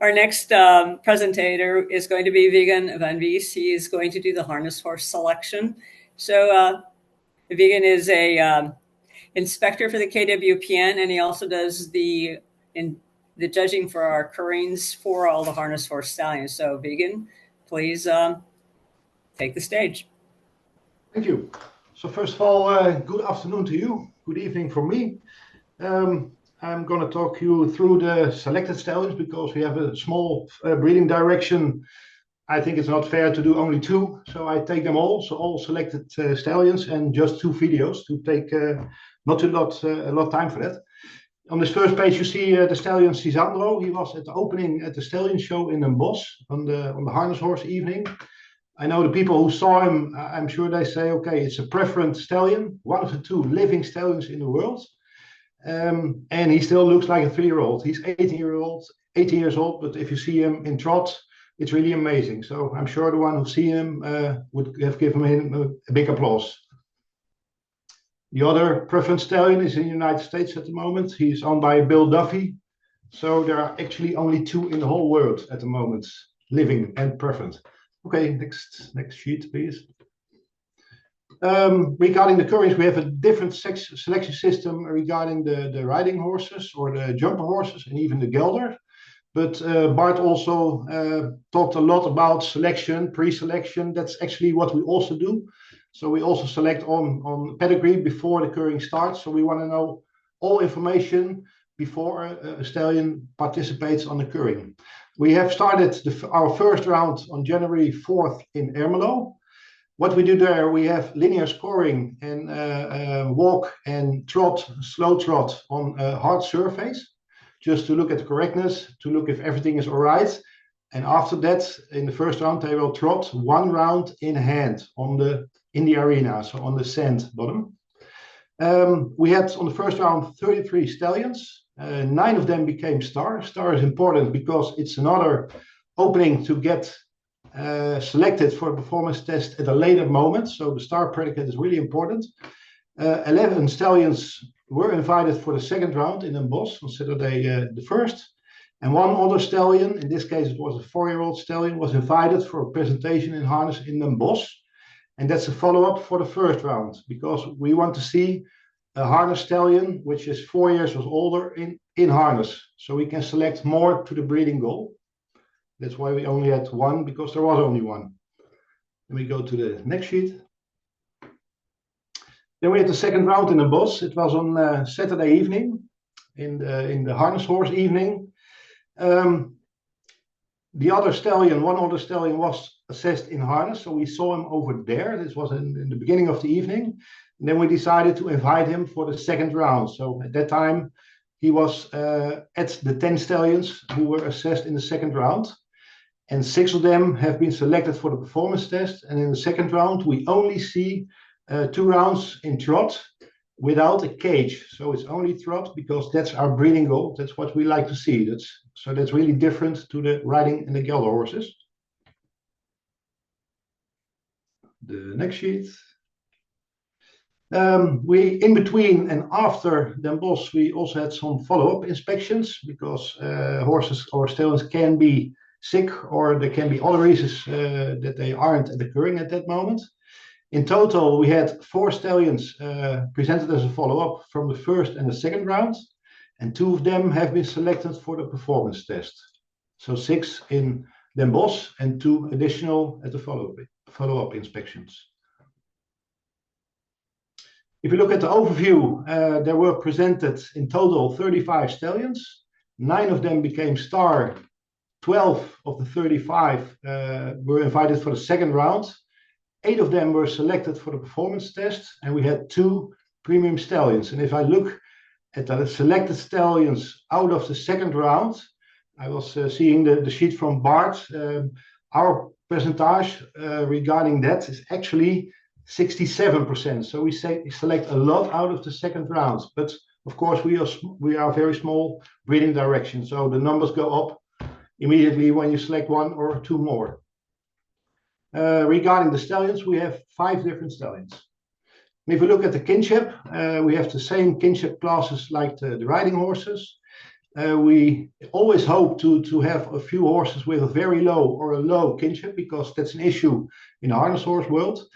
Our next presentator is going to be Viggon van Beest. He is going to do the harness horse selection. So Viggon is a inspector for the KWPN, and he also does the judging for our currings for all the harness horse stallions. So Viggon, please take the stage. Thank you. So first of all, good afternoon to you. Good evening from me. I'm going to talk you through the selected stallions because we have a small breeding direction. I think it's not fair to do only two, so I take them all. So all selected stallions and just two videos to take not a lot of time for that. On this first page, you see the stallion Cisandro. He was at the opening at the stallion show in Den Bosch on the harness horse evening. I know the people who saw him, I'm sure they say, okay, it's a preferred stallion, one of the two living stallions in the world. And he still looks like a 3-year-old. He's 18 years old, but if you see him in trot, it's really amazing. So I'm sure the one who see him would have given him a big applause. The other preferred stallion is in the United States at the moment. He's owned by Bill Duffy. So there are actually only two in the whole world at the moment, living and preferred. Okay, next sheet, please. Regarding the currings, we have a different selection system regarding the riding horses or the jumper horses and even the gelder. But Bart also talked a lot about selection, pre-selection. That's actually what we also do. So we also select on pedigree before the curring starts. So we want to know all information before a stallion participates on the curring. We have started our first round on January 4th in Ermelo. What we do there, we have linear scoring and walk and trot, slow trot on a hard surface, just to look at the correctness, to look if everything is all right. And after that, in the first round, they will trot one round in hand in the arena, so on the sand bottom. We had on the first round 33 stallions. 9 of them became star. Star is important because it's another opening to get selected for a performance test at a later moment. So the star predicate is really important. 11 stallions were invited for the second round in Den Bosch on Saturday the 1st. And one other stallion, in this case it was a 4-year-old stallion, was invited for a presentation in harness in Den Bosch. And that's a follow-up for the first round because we want to see a harness stallion which is 4 years or older in harness. So we can select more to the breeding goal. That's why we only had one, because there was only one. Then we go to the next sheet. Then we had the second round in Den Bosch. It was on Saturday evening, in the harness horse evening. The other stallion, one other stallion was assessed in harness, so we saw him over there. This was in the beginning of the evening. And then we decided to invite him for the second round. So at that time, he was at the 10 stallions who were assessed in the second round. And 6 of them have been selected for the performance test. And in the second round, we only see 2 rounds in trot without a cage. So it's only trot because that's our breeding goal. That's what we like to see. That's really different to the riding and the gelder horses. The next sheet. In between and after Den Bosch, we also had some follow-up inspections because horses or stallions can be sick or there can be other reasons that they aren't occurring at that moment. In total, we had 4 stallions presented as a follow-up from the first and the second round, and 2 of them have been selected for the performance test. So 6 in Den Bosch and 2 additional at the follow-up inspections. If you look at the overview, there were presented in total 35 stallions. 9 of them became star. 12 of the 35 were invited for the second round. 8 of them were selected for the performance test, and we had 2 premium stallions. And if I look at the selected stallions out of the second round, I was seeing the sheet from Bart. Our percentage regarding that is actually 67%. So we select a lot out of the second round. But of course, we are very small breeding direction. So the numbers go up immediately when you select 1 or 2 more. Regarding the stallions, we have 5 different stallions. And if we look at the kinship, we have the same kinship classes like the riding horses. We always hope to have a few horses with a very low or a low kinship, because that's an issue in the harness horse world.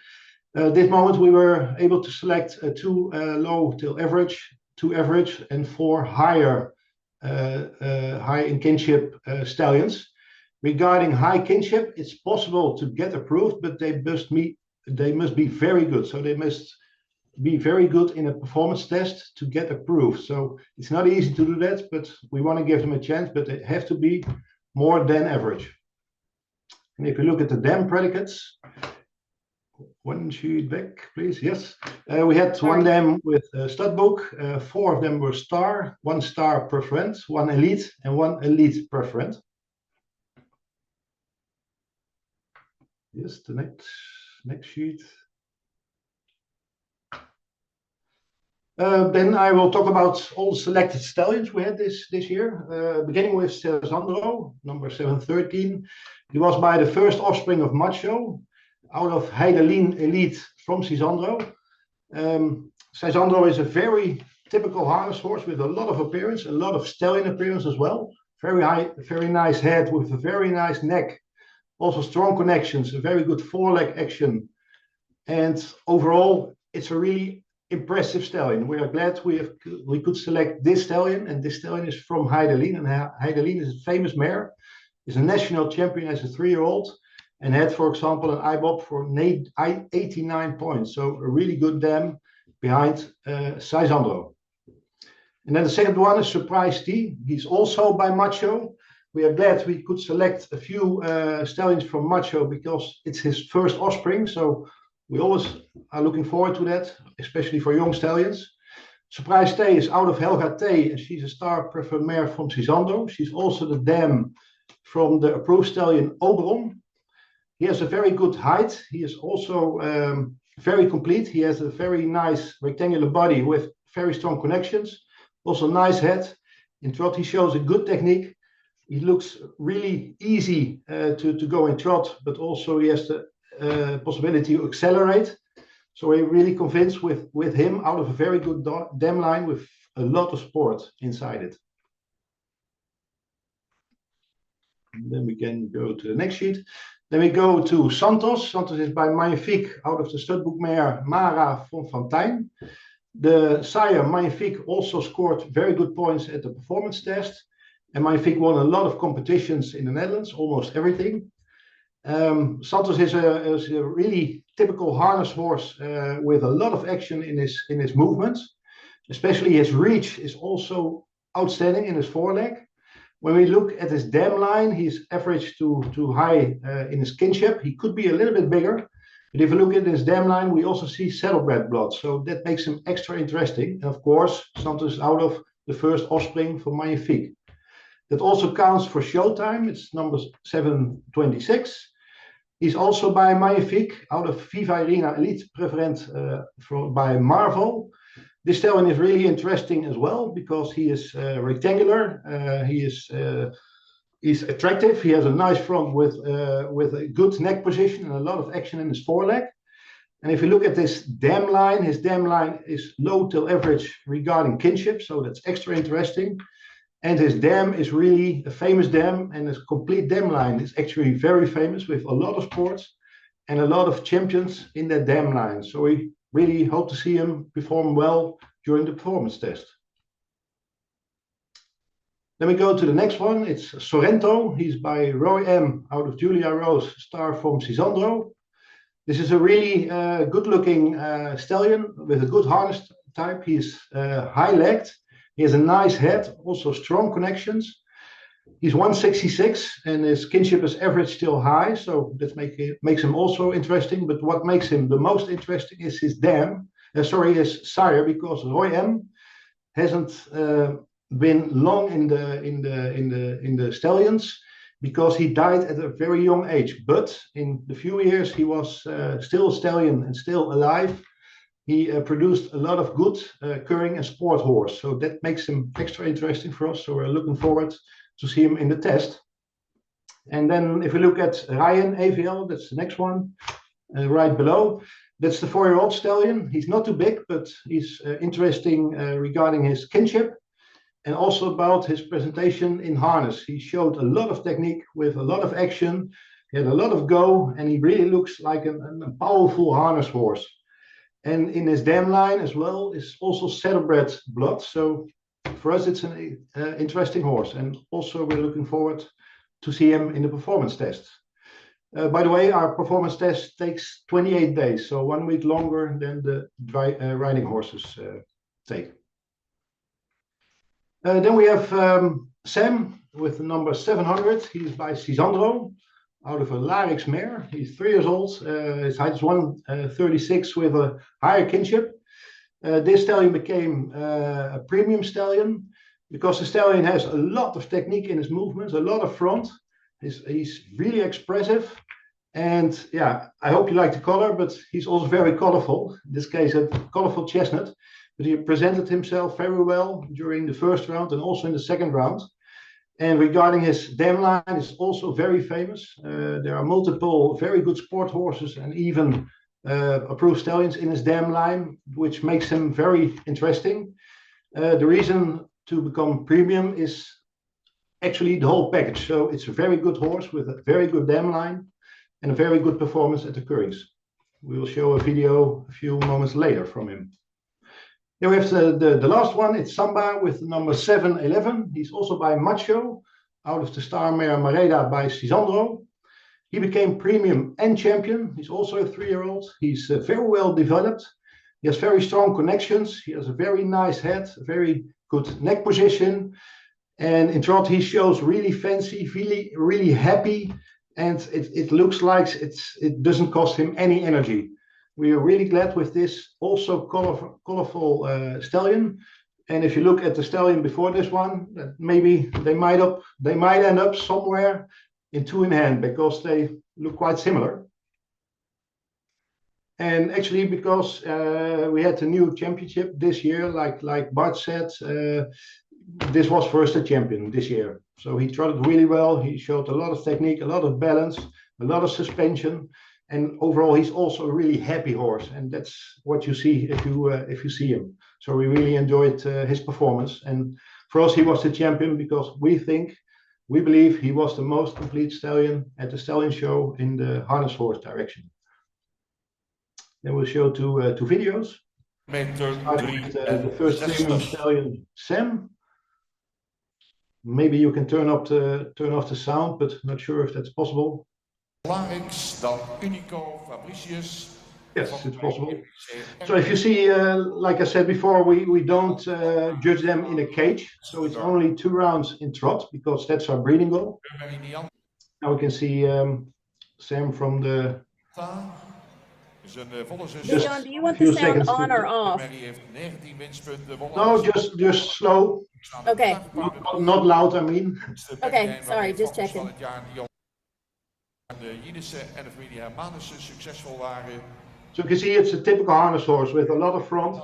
This moment we were able to select two low till average, two average, and four higher high in kinship stallions. Regarding high kinship, it's possible to get approved, but they must be very good. So they must be very good in a performance test to get approved. So it's not easy to do that, but we want to give them a chance, but they have to be more than average. And if you look at the dam predicates, one sheet back, please. Yes, we had one dam with a stud book. Four of them were star, one star preference, one elite, and one elite preference. Yes, the next sheet. Then I will talk about all the selected stallions we had this year, beginning with Sandro, number 713. He was by the first offspring of Macho, out of Heidelin Elite from Sisandro. Sisandro is a very typical harness horse with a lot of appearance, a lot of stallion appearance as well. Very high, very nice head with a very nice neck. Also strong connections, a very good foreleg action. And overall, it's a really impressive stallion. We are glad we could select this stallion, and this stallion is from Heidelin. And Heidelin is a famous mare, is a national champion as a 3-year-old, and had, for example, an IBOB for 89 points. So a really good dam behind Sisandro. And then the second one is Surprise T. He's also by Macho. We are glad we could select a few stallions from Macho because it's his first offspring. So we always are looking forward to that, especially for young stallions. Surprise T is out of Helga T, and she's a star preferred mare from Sisandro. She's also the dam from the approved stallion Oberon. He has a very good height. He is also very complete. He has a very nice rectangular body with very strong connections. Also nice head. In trot, he shows a good technique. He looks really easy to go in trot, but also he has the possibility to accelerate. So we're really convinced with him out of a very good dam line with a lot of sport inside it. And then we can go to the next sheet. Then we go to Santos. Santos is by Magnifique out of the studbook mare Mara von Fontijn. The sire Magnifique also scored very good points at the performance test. And Magnifique won a lot of competitions in the Netherlands, almost everything. Santos is a really typical harness horse with a lot of action in his movements. Especially his reach is also outstanding in his foreleg. When we look at his dam line, he's average to high in his kinship. He could be a little bit bigger. But if you look at his dam line, we also see saddlebred blood. So that makes him extra interesting. And of course, Santos is out of the first offspring for Magnifique. That also counts for Showtime. It's number 726. He's also by Magnifique out of Viva Arena Elite Preferent by Marvel. This stallion is really interesting as well because he is rectangular. He's attractive. He has a nice front with a good neck position and a lot of action in his foreleg. And if you look at this dam line, his dam line is low till average regarding kinship. So that's extra interesting. And his dam is really a famous dam, and his complete dam line is actually very famous with a lot of sports and a lot of champions in that dam line. So we really hope to see him perform well during the performance test. Then we go to the next one. It's Sorrento. He's by Roy M. out of Julia Rose, star from Sisandro. This is a really good-looking stallion with a good harness type. He's high-legged. He has a nice head, also strong connections. He's 166 and his kinship is average still high, so that makes him also interesting. But what makes him the most interesting is his his sire, because Roy M hasn't been long in the stallions because he died at a very young age. But in the few years he was still a stallion and still alive. He produced a lot of good curring and sport horse. So that makes him extra interesting for us. So we're looking forward to see him in the test. And then if we look at Ryan AVL, that's the next one, right below. That's the 4-year-old stallion. He's not too big, but he's interesting regarding his kinship. and also about his presentation in harness. He showed a lot of technique with a lot of action. He had a lot of go, and he really looks like a powerful harness horse. And in his dam line as well is also saddlebred blood. So for us, it's an interesting horse. And also we're looking forward to see him in the performance test. By the way, our performance test takes 28 days, so 1 week longer than the riding horses take. Then we have Sam with the number 700. He's by Sisandro, out of a Larix mare. He's 3 years old. His height is 136 with a higher kinship. This stallion became a premium stallion because the stallion has a lot of technique in his movements, a lot of front. He's really expressive. And yeah, I hope you like the color, but he's also very colorful. In this case, a colorful chestnut. But he presented himself very well during the first round and also in the second round. And regarding his dam line, it's also very famous. There are multiple very good sport horses and even approved stallions in his dam line, which makes him very interesting. The reason to become premium is actually the whole package. So it's a very good horse with a very good dam line and a very good performance at the Curries. We will show a video a few moments later from him. Then we have the last one. It's Samba with the number 711. He's also by Macho, out of the star mare Mareda by Sisandro. He became premium and champion. He's also a 3-year-old. He's very well developed. He has very strong connections. He has a very nice head, a very good neck position. And in trot, he shows really fancy, really happy. And it looks like it doesn't cost him any energy. We are really glad with this also colorful stallion. And if you look at the stallion before this one, maybe they might end up somewhere in 2 in hand because they look quite similar. And actually, because we had the new championship this year, like Bart said, this was first a champion this year. So he trotted really well. He showed a lot of technique, a lot of balance, a lot of suspension. And overall, he's also a really happy horse, and that's what you see if you see him. So we really enjoyed his performance, and for us, he was the champion because we believe he was the most complete stallion at the stallion show in the harness horse direction. Then we'll show two videos. The first premium stallion, Sam. Maybe you can turn off the sound, but not sure if that's possible. Larix, dan Unico, Fabricius. Yes, it's possible. So if you see, like I said before, we don't judge them in a cage. So it's only 2 rounds in trot because that's our breeding goal. Now we can see Sam from the... Viggon, do you want the sound on or off? No, just slow. Okay. Not loud, I mean. Okay, sorry, just checking. So you can see it's a typical harness horse with a lot of front.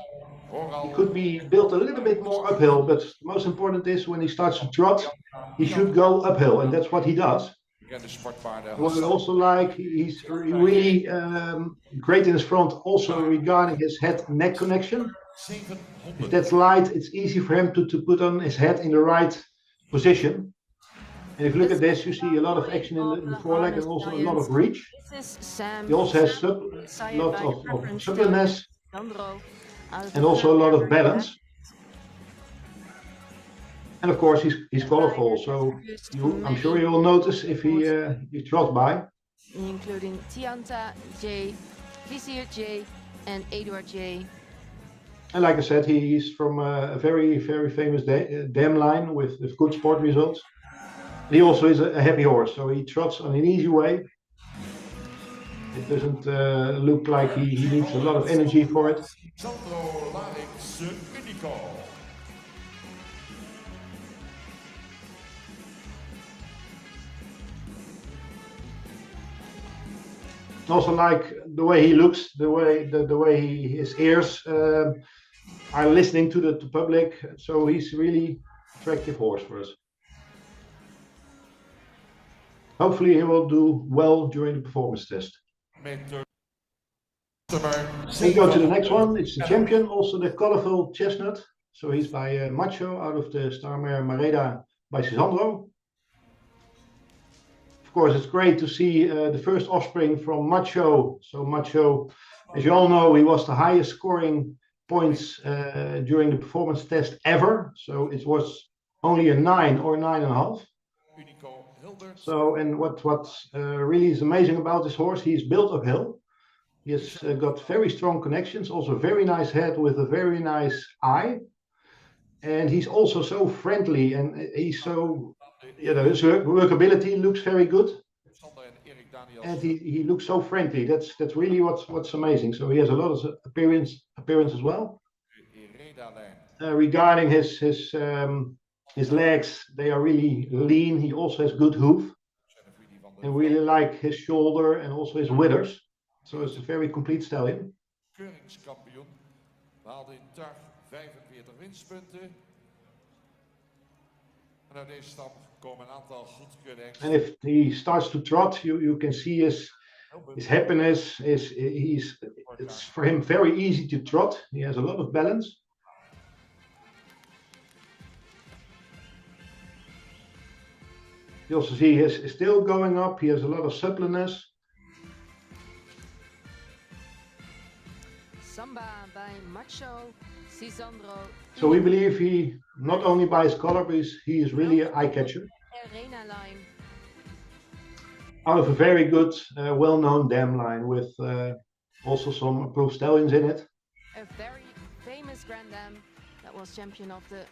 He could be built a little bit more uphill, but the most important is when he starts to trot, he should go uphill, and that's what he does. What we also like, he's really great in his front, also regarding his head-neck connection. If that's light, it's easy for him to put on his head in the right position. And if you look at this, you see a lot of action in the foreleg and also a lot of reach. He also has a lot of suppleness and also a lot of balance. And of course, he's colorful, so I'm sure you will notice if he trots by. Including Tianta J, Vizier J, and Eduard J. And like I said, he's from a very, very famous dam line with good sport results. He also is a happy horse, so he trots on an easy way. It doesn't look like he needs a lot of energy for it. Also like the way he looks, the way his ears are listening to the public, so he's really attractive horse for us. Hopefully he will do well during the performance test. We go to the next one. It's the champion, also the colorful chestnut. So he's by Macho out of the star mare Mareda by Sisandro. Of course, it's great to see the first offspring from Macho. So Macho, as you all know, he was the highest scoring points during the performance test ever. So it was only a 9 or 9.5. So, and what really is amazing about this horse, he's built uphill. He has got very strong connections, also very nice head with a very nice eye. And he's also so friendly, and he's so, you know, his workability looks very good. And he looks so friendly. That's really what's amazing. So he has a lot of appearance as well. Regarding his legs, they are really lean. He also has good hoof. And really like his shoulder and also his withers. So it's a very complete stallion. Keuringskampioen. Behaalde in Tag 45 winstpunten. En uit deze stap komen een aantal goedgekeurde hengsten. And if he starts to trot, you can see his happiness. It's for him very easy to trot. He has a lot of balance. You also see his still going up. He has a lot of suppleness. Samba by Macho, Sisandro. So we believe he, not only by his color, but he is really an eye catcher. Arena line. Out of a very good, well-known dam line with also some approved stallions in it. A very famous Grand Dam that was champion of the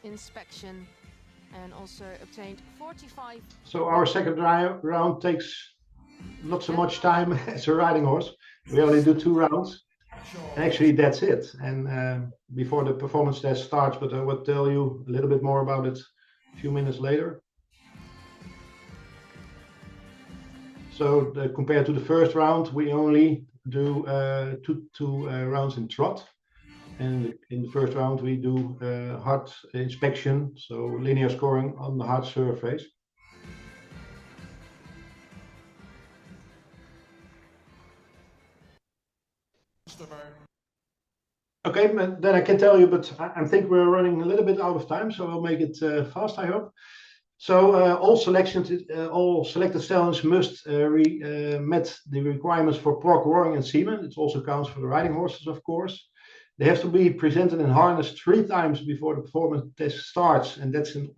inspection and also obtained 45. So our second round takes not so much time as a riding horse. We only do 2 rounds. And actually, that's it. And before the performance test starts, but I will tell you a little bit more about it a few minutes later. So compared to the first round, we only do two rounds in trot. And in the first round, we do hard inspection, so linear scoring on the hard surface. Okay, then I can tell you, but I think we're running a little bit out of time, so we'll make it fast, I hope. So all selected stallions must met the requirements for prog, roaring, and semen. It also counts for the riding horses, of course. They have to be presented in harness 3 times before the performance test starts, and that's in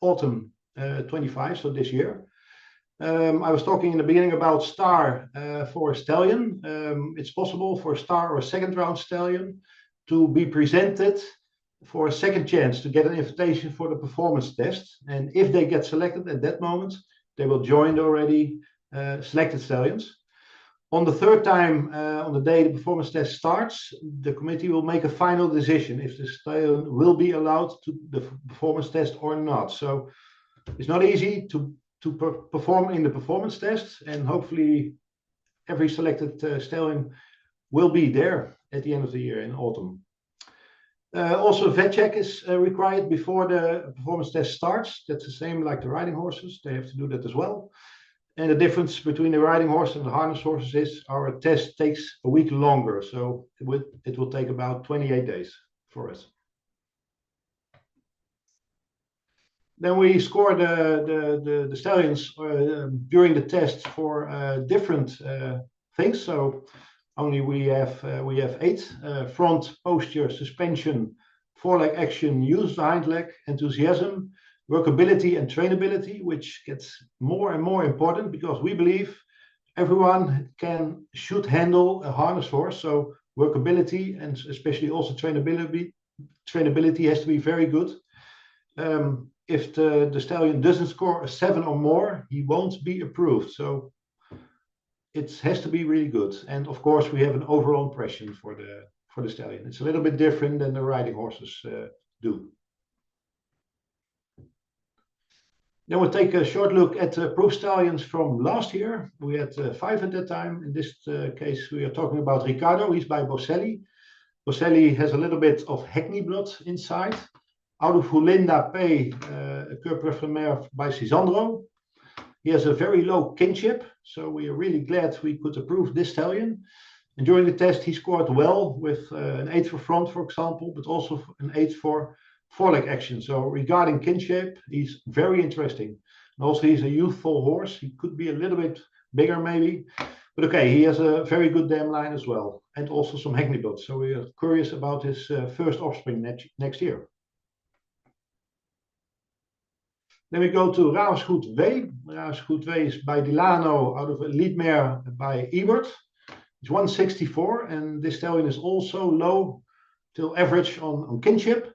autumn 25, so this year. I was talking in the beginning about star for a stallion. It's possible for a star or a second round stallion to be presented for a second chance to get an invitation for the performance test. And if they get selected at that moment, they will join the already selected stallions. On the 3rd time, on the day the performance test starts, the committee will make a final decision if the stallion will be allowed to the performance test or not. So it's not easy to perform in the performance test, and hopefully every selected stallion will be there at the end of the year in autumn. Also, vet check is required before the performance test starts. That's the same like the riding horses. They have to do that as well. And the difference between the riding horse and the harness horses is our test takes a week longer. So it will take about 28 days for us. Then we score the stallions during the test for different things. So only we have 8: front, posture, suspension, foreleg action, use the hind leg, enthusiasm, workability, and trainability, which gets more and more important because we believe everyone should handle a harness horse. So workability and especially also trainability has to be very good. If the stallion doesn't score a 7 or more, he won't be approved. So it has to be really good. And of course, we have an overall impression for the stallion. It's a little bit different than the riding horses do. Then we'll take a short look at proof stallions from last year. We had 5 at that time. In this case, we are talking about Ricardo. He's by Boselli. Boselli has a little bit of Hackney blood inside. Out of Hulinda P, a Cur Prefamare by Sisandro. He has a very low kinship, so we are really glad we could approve this stallion. And during the test, he scored well with an 8 for front, for example, but also an 8 for foreleg action. So regarding kinship, he's very interesting. And also, he's a youthful horse. He could be a little bit bigger, maybe. But okay, he has a very good dam line as well, and also some hackney builds. So we are curious about his first offspring next year. Then we go to Raasgoed W. Raasgoed W is by Delano out of a lead mare by Ebert. It's 164, and this stallion is also low till average on kinship.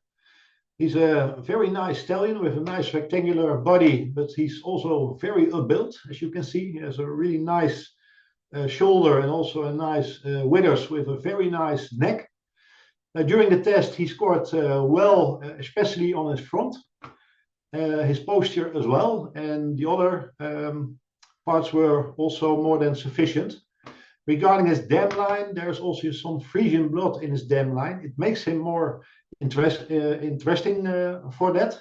He's a very nice stallion with a nice rectangular body, but he's also very upbuilt, as you can see. He has a really nice shoulder and also a nice withers with a very nice neck. During the test, he scored well, especially on his front, his posture as well, and the other parts were also more than sufficient. Regarding his dam line, there's also some Frisian blood in his dam line. It makes him more interesting for that.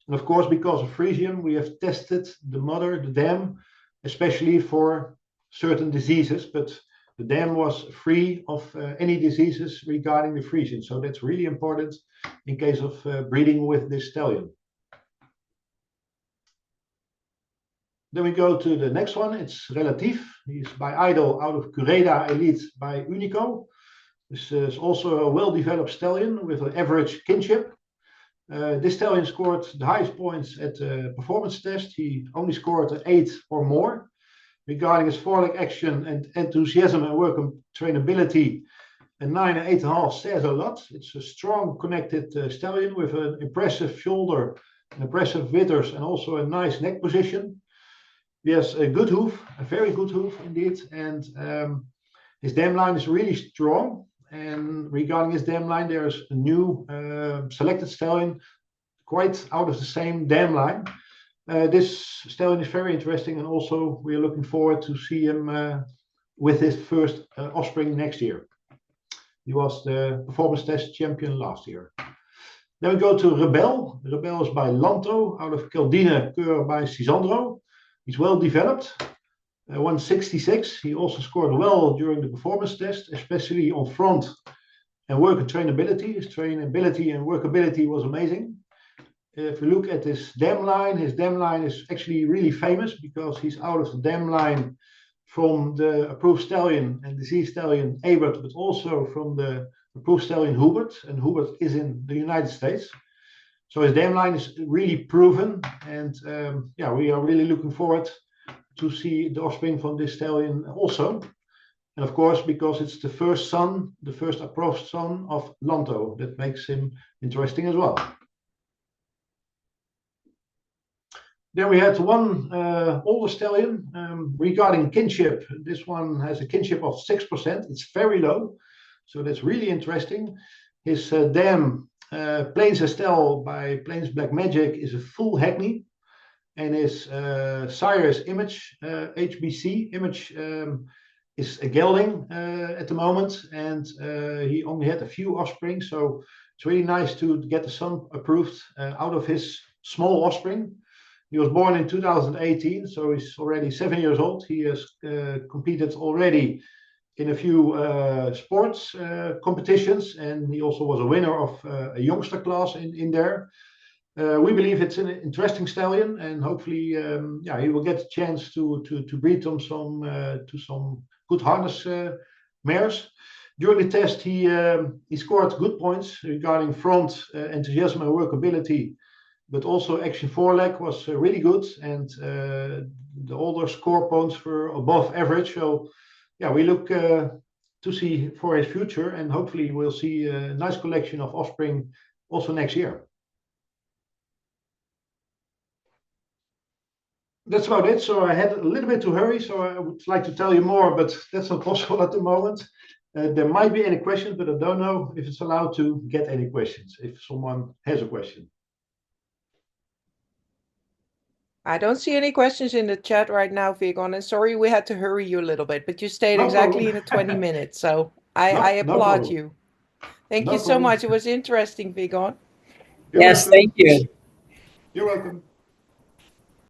And of course, because of Frisian, we have tested the mother, the dam, especially for certain diseases, but the dam was free of any diseases regarding the Frisian. So that's really important in case of breeding with this stallion. Then we go to the next one. It's Relatif. He's by Idol out of Cureda Elite by Unico. This is also a well-developed stallion with an average kinship. This stallion scored the highest points at the performance test. He only scored an 8 or more. Regarding his foreleg action and enthusiasm and work on trainability, a 9 and 8.5 says a lot. It's a strong connected stallion with an impressive shoulder, an impressive withers, and also a nice neck position. He has a good hoof, a very good hoof indeed, and his dam line is really strong. And regarding his dam line, there's a new selected stallion quite out of the same dam line. This stallion is very interesting, and also we are looking forward to see him with his first offspring next year. He was the performance test champion last year. Then we go to Rebel. Rebel is by Lanto out of Caldine, Keur by Cisandro. He's well developed, 166. He also scored well during the performance test, especially on front and work and trainability. His trainability and workability was amazing. If we look at his dam line is actually really famous because he's out of the dam line from the approved stallion and disease stallion Ebert, but also from the approved stallion Hubert, and Hubert is in the United States. So his dam line is really proven, and yeah, we are really looking forward to see the offspring from this stallion also. And of course, because it's the first son, the first approved son of Lanto, that makes him interesting as well. Then we had one older stallion regarding kinship. This one has a kinship of 6%. It's very low, so that's really interesting. His dam, Plains Estelle by Plains Black Magic, is a full hackney, and his sire is Image, HBC. Image is a gelding at the moment, and he only had a few offspring, so it's really nice to get the son approved out of his small offspring. He was born in 2018, so he's already 7 years old. He has competed already in a few sports competitions, and he also was a winner of a youngster class in there. We believe it's an interesting stallion, and hopefully, yeah, he will get a chance to breed them to some good harness mares. During the test, he scored good points regarding front enthusiasm and workability, but also action foreleg was really good, and the older score points were above average. So yeah, we look to see for his future, and hopefully we'll see a nice collection of offspring also next year. That's about it. So I had a little bit to hurry, so I would like to tell you more, but that's not possible at the moment. There might be any questions, but I don't know if it's allowed to get any questions, if someone has a question. I don't see any questions in the chat right now, Viggon, and sorry we had to hurry you a little bit, but you stayed exactly in the 20 minutes, so I applaud you. Thank you so much. It was interesting, Viggon. Yes, thank you. You're welcome.